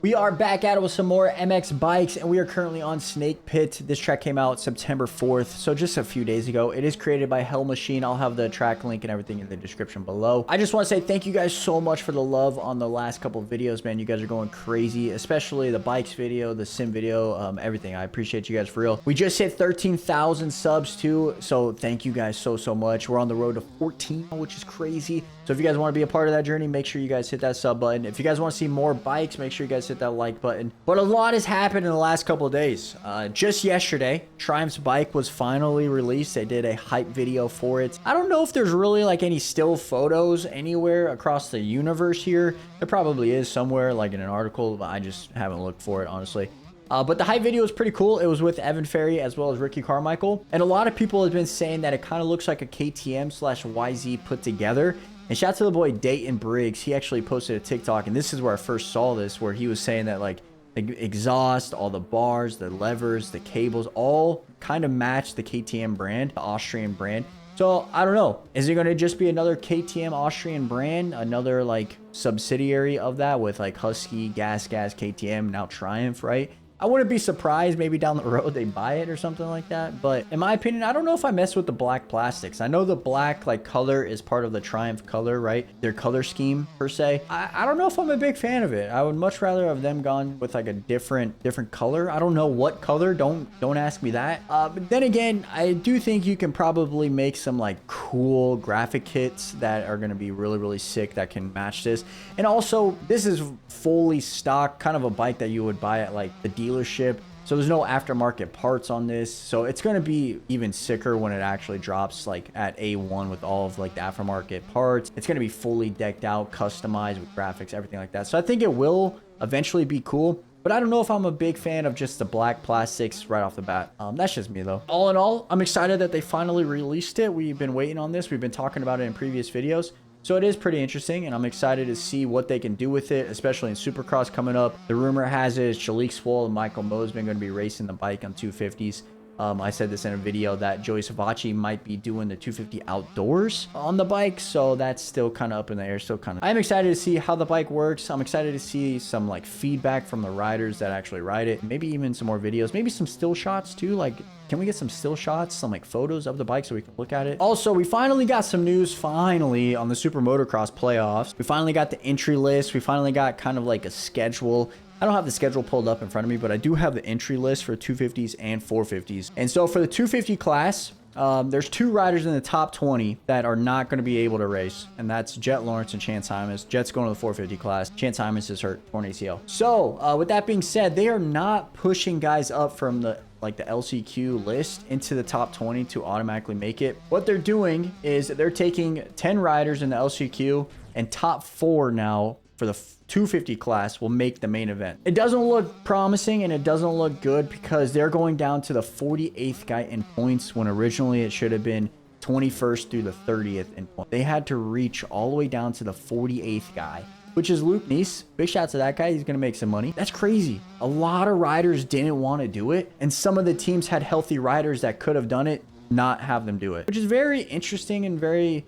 We are back at it with some more MX bikes, and we are currently on Snake Pit. This track came out September 4th, so just a few days ago. It is created by Hell Machine. I'll have the track link and everything in the description below. I just want to say thank you guys so much for the love on the last couple of videos, man. You guys are going crazy, especially the bikes video, the sim video, everything. I appreciate you guys for real. We just hit 13,000 subs too, so thank you guys so much. We're on the road to 14, which is crazy. So if you guys want to be a part of that journey, make sure you guys hit that sub button. If you guys want to see more bikes, make sure you guys hit that like button. But a lot has happened in the last couple of days. Just yesterday, Triumph's bike was finally released. They did a hype video for it. I don't know if there's really like any still photos anywhere across the universe here. There probably is somewhere like in an article, but I just haven't looked for it, honestly. But the hype video was pretty cool. It was with Evan Ferry as well as Ricky Carmichael. And a lot of people have been saying that it kind of looks like a KTM/YZ put together. And shout out to the boy Dayton Briggs. He actually posted a TikTok, and this is where I first saw this, where he was saying that like the exhaust, all the bars, the levers, the cables, all kind of match the KTM brand, the Austrian brand. So I don't know. Is it going to just be another KTM Austrian brand, another like subsidiary of that with like Husky, Gas, KTM, now Triumph, right? I wouldn't be surprised maybe down the road they buy it or something like that. But in my opinion, I don't know if I mess with the black plastics. I know the black like color is part of the Triumph color, right? Their color scheme per se. I don't know if I'm a big fan of it. I would much rather have them gone with like a different color. I don't know what color. Don't ask me that. But then again, I do think you can probably make some like cool graphic kits that are going to be really sick that can match this. And also, this is fully stock, kind of a bike that you would buy at like the dealership. So there's no aftermarket parts on this. So it's going to be even sicker when it actually drops like at A1 with all of like the aftermarket parts. It's going to be fully decked out, customized with graphics, everything like that. So I think it will eventually be cool. But I don't know if I'm a big fan of just the black plastics right off the bat. That's just me though. All in all, I'm excited that they finally released it. We've been waiting on this. We've been talking about it in previous videos. So it is pretty interesting, and I'm excited to see what they can do with it, especially in Supercross coming up. The rumor has it Shalik Swole and Michael Mosman going to be racing the bike on 250s. I said this in a video that Joey Savacci might be doing the 250 outdoors on the bike, so that's still kind of up in the air. I'm excited to see how the bike works. I'm excited to see some like feedback from the riders that actually ride it. Maybe even some more videos, maybe some still shots too. Like, can we get some still shots, some like photos of the bike so we can look at it? Also, we finally got some news finally on the Super Motocross playoffs. We finally got the entry list. We finally got kind of like a schedule. I don't have the schedule pulled up in front of me, but I do have the entry list for 250s and 450s. And so for the 250 class, there's two riders in the top 20 that are not going to be able to race, and that's Jet Lawrence and Chance Hymas. Jet's going to the 450 class. Chance Hymas is hurt, torn ACL. So with that being said, they are not pushing guys up from the LCQ list into the top 20 to automatically make it. What they're doing is they're taking 10 riders in the LCQ, and top 4 now for the 250 class will make the main event. It doesn't look promising, and it doesn't look good because they're going down to the 48th guy in points when originally it should have been 21st through the 30th in points. They had to reach all the way down to the 48th guy, which is Luke Nice. Big shout out to that guy. He's going to make some money. That's crazy. A lot of riders didn't want to do it, and some of the teams had healthy riders that could have done it, not have them do it, which is very interesting and very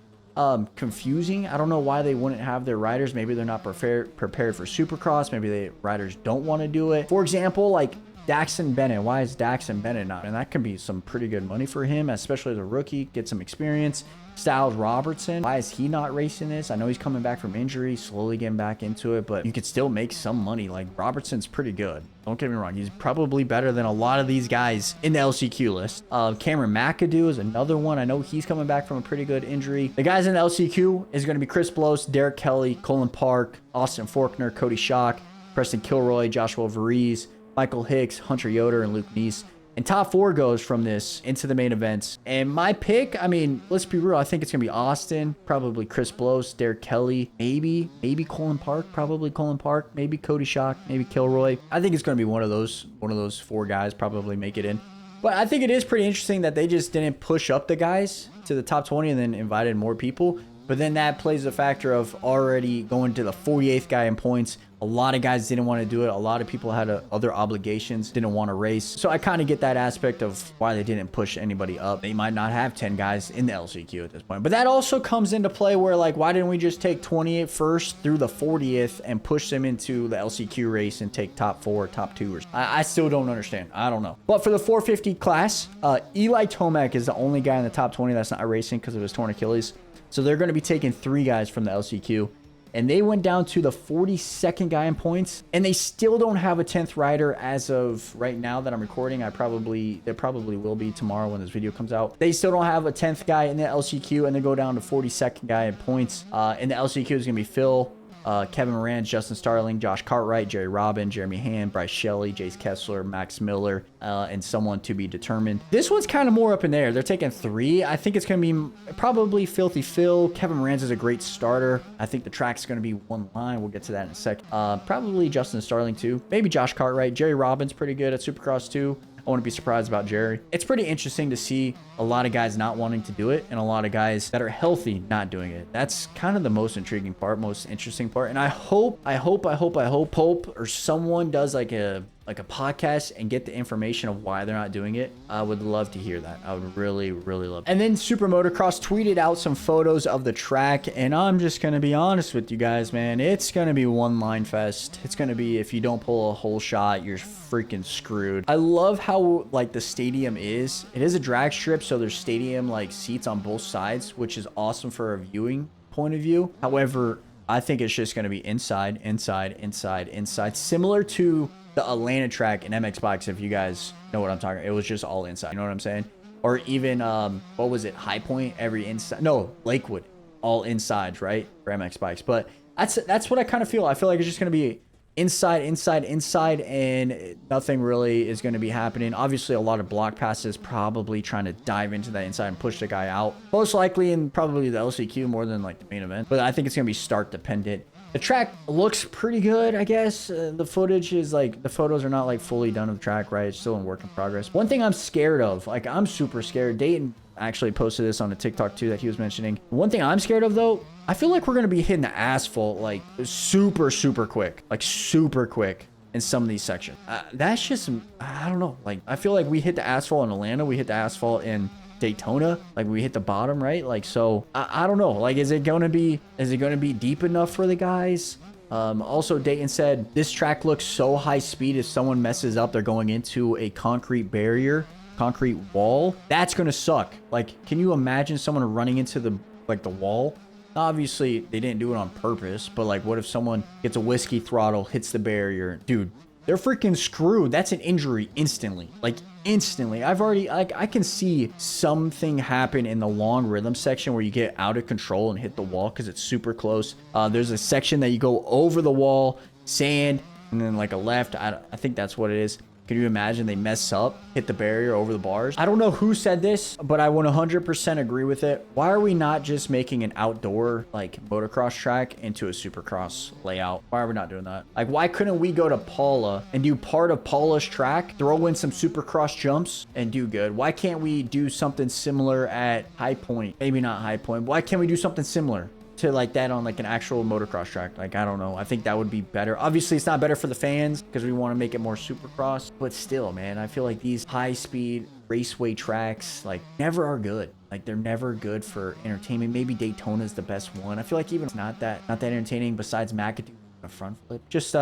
confusing. I don't know why they wouldn't have their riders. Maybe they're not prepared for Supercross. Maybe the riders don't want to do it. For example, like Daxton Bennett. Why is Daxton Bennett not? And that can be some pretty good money for him, especially as a rookie, get some experience. Styles Robertson, why is he not racing this? I know he's coming back from injury, slowly getting back into it, but you could still make some money. Like, Robertson's pretty good. Don't get me wrong. He's probably better than a lot of these guys in the LCQ list. Cameron McAdoo is another one. I know he's coming back from a pretty good injury. The guys in the LCQ is going to be Chris Blows, Derek Kelly, Colin Park, Austin Faulkner, Cody Schock, Preston Kilroy, Joshua Varese, Michael Hicks, Hunter Yoder, and Luke Nice. And top 4 goes from this into the main events. And my pick, I mean, let's be real. I think it's going to be Austin, probably Chris Blows, Derek Kelly, maybe Colin Park, probably Colin Park, maybe Cody Schock, maybe Kilroy. I think it's going to be one of those 4 guys probably make it in. But I think it is pretty interesting that they just didn't push up the guys to the top 20 and then invited more people. But then that plays the factor of already going to the 48th guy in points, A lot of guys didn't want to do it. A lot of people had other obligations, didn't want to race. So I kind of get that aspect of why they didn't push anybody up. They might not have 10 guys in the LCQ at this point. But that also comes into play where, like, why didn't we just take 20th first through the 40th and push them into the LCQ race and take top 4, top 2? I still don't understand. I don't know. But for the 450 class, Eli Tomac is the only guy in the top 20 that's not racing because of his torn Achilles. So they're going to be taking 3 guys from the LCQ. And they went down to the 42nd guy in points. And they still don't have a 10th rider as of right now that I'm recording. There probably will be tomorrow when this video comes out. They still don't have a 10th guy in the LCQ. And they go down to 42nd guy in points. In the LCQ is going to be Phil, Kevin Moran, Justin Starling, Josh Cartwright, Jerry Robin, Jeremy Hand, Bryce Shelley, Jace Kessler, Max Miller, and someone to be determined. This one's kind of more up in there. They're taking 3. I think it's going to be probably Filthy Phil. Kevin Moran's is a great starter. I think the track's going to be one line. We'll get to that in a second. Probably Justin Starling too. Maybe Josh Cartwright. Jerry Robin's pretty good at Supercross too. I wouldn't be surprised about Jerry. It's pretty interesting to see a lot of guys not wanting to do it and a lot of guys that are healthy not doing it. That's kind of the most intriguing part, most interesting part. And I hope Pope or someone does like a podcast and get the information of why they're not doing it. I would love to hear that. I would really love it. And then Super Motocross tweeted out some photos of the track, and I'm just gonna be honest with you guys, man. It's gonna be one line fest. It's gonna be, if you don't pull a whole shot, you're freaking screwed. I love how like the stadium is. It is a drag strip, so there's stadium like seats on both sides, which is awesome for a viewing point of view. However, I think it's just gonna be inside, similar to the Atlanta track in MX Bikes, if you guys know what I'm talking about. It was just all inside, you know what I'm saying? Or even what was it, High Point, every inside, no, Lakewood, all insides, right, for MX Bikes. But that's what I kind of feel. I feel like it's just going to be inside, and nothing really is going to be happening. Obviously a lot of block passes, probably trying to dive into that inside and push the guy out, most likely in probably the LCQ more than like the main event. But I think it's going to be start dependent. The track looks pretty good, I guess. The footage is like, the photos are not like fully done of the track, right? It's still in work in progress. One thing I'm scared of, like I'm super scared. Dayton actually posted this on a TikTok too that he was mentioning. One thing I'm scared of though, I feel like we're going to be hitting the asphalt like super quick, like super quick in some of these sections. That's just, I don't know. Like, I feel like we hit the asphalt in Atlanta. We hit the asphalt in Daytona, like we hit the bottom, right? Like, so I don't know, like, is it gonna be deep enough for the guys? Also, Dayton said this track looks so high speed, if someone messes up, they're going into a concrete barrier, concrete wall. That's gonna suck. Like, can you imagine someone running into the wall? Obviously they didn't do it on purpose, but like, what if someone gets a whiskey throttle, hits the barrier? Dude, they're freaking screwed. That's an injury instantly. Like, instantly. I've already, like, I can see something happen in the long rhythm section where you get out of control and hit the wall because it's super close. There's a section that you go over the wall, sand, and then like a left. I think that's what it is. Can you imagine they mess up, hit the barrier over the bars? I don't know who said this, but I 100% agree with it. Why are we not just making an outdoor like motocross track into a supercross layout? Why are we not doing that? Like, why couldn't we go to Paula and do part of Paula's track, throw in some supercross jumps and do good? Why can't we do something similar at High Point? Maybe not High Point. Why can't we do something similar to like that on like an actual motocross track? Like, I don't know. I think that would be better. Obviously it's not better for the fans because we want to make it more supercross, but still, man, I feel like these high speed raceway tracks like never are good. Like, they're never good for entertainment. Maybe Daytona is the best one. I feel like even it's not that entertaining besides McAdoo. A front flip. Just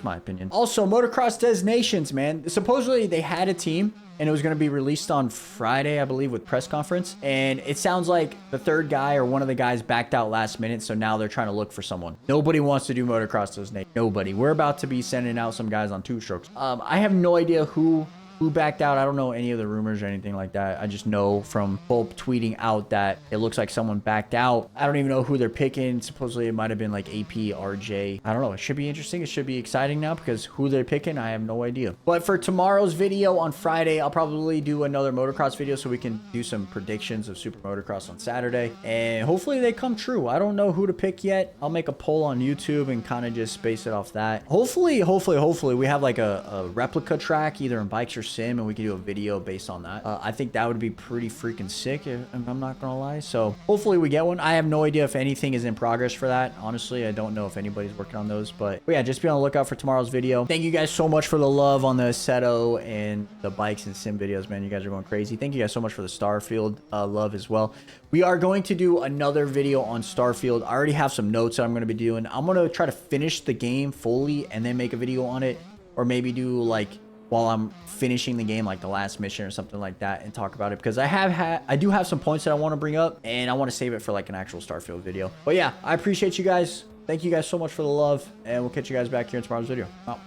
my opinion. Also, motocross designations, man. Supposedly they had a team and it was going to be released on Friday, I believe, with press conference. And it sounds like the third guy or one of the guys backed out last minute. So now they're trying to look for someone. Nobody wants to do motocross designation. Nobody. We're about to be sending out some guys on 2 strokes. I have no idea who backed out. I don't know any of the rumors or anything like that. I just know from Pulp tweeting out that it looks like someone backed out. I don't even know who they're picking. Supposedly it might have been like AP, RJ. I don't know. It should be interesting. It should be exciting now because who they're picking, I have no idea. But for tomorrow's video on Friday, I'll probably do another motocross video so we can do some predictions of Super Motocross on Saturday. And hopefully they come true. I don't know who to pick yet. I'll make a poll on YouTube and kind of just base it off that. Hopefully we have like a replica track either in bikes or sim and we can do a video based on that. I think that would be pretty freaking sick if I'm not gonna lie. So hopefully we get one. I have no idea if anything is in progress for that. Honestly, I don't know if anybody's working on those, but yeah, just be on the lookout for tomorrow's video. Thank you guys so much for the love on the Assetto and the bikes and sim videos, man. You guys are going crazy. Thank you guys so much for the Starfield love as well. We are going to do another video on Starfield. I already have some notes that I'm going to be doing. I'm going to try to finish the game fully and then make a video on it, or maybe do like while I'm finishing the game, like the last mission or something like that, and talk about it, because I do have some points that I want to bring up, and I want to save it for like an actual Starfield video. But yeah, I appreciate you guys. Thank you guys so much for the love, and we'll catch you guys back here in tomorrow's video. Out.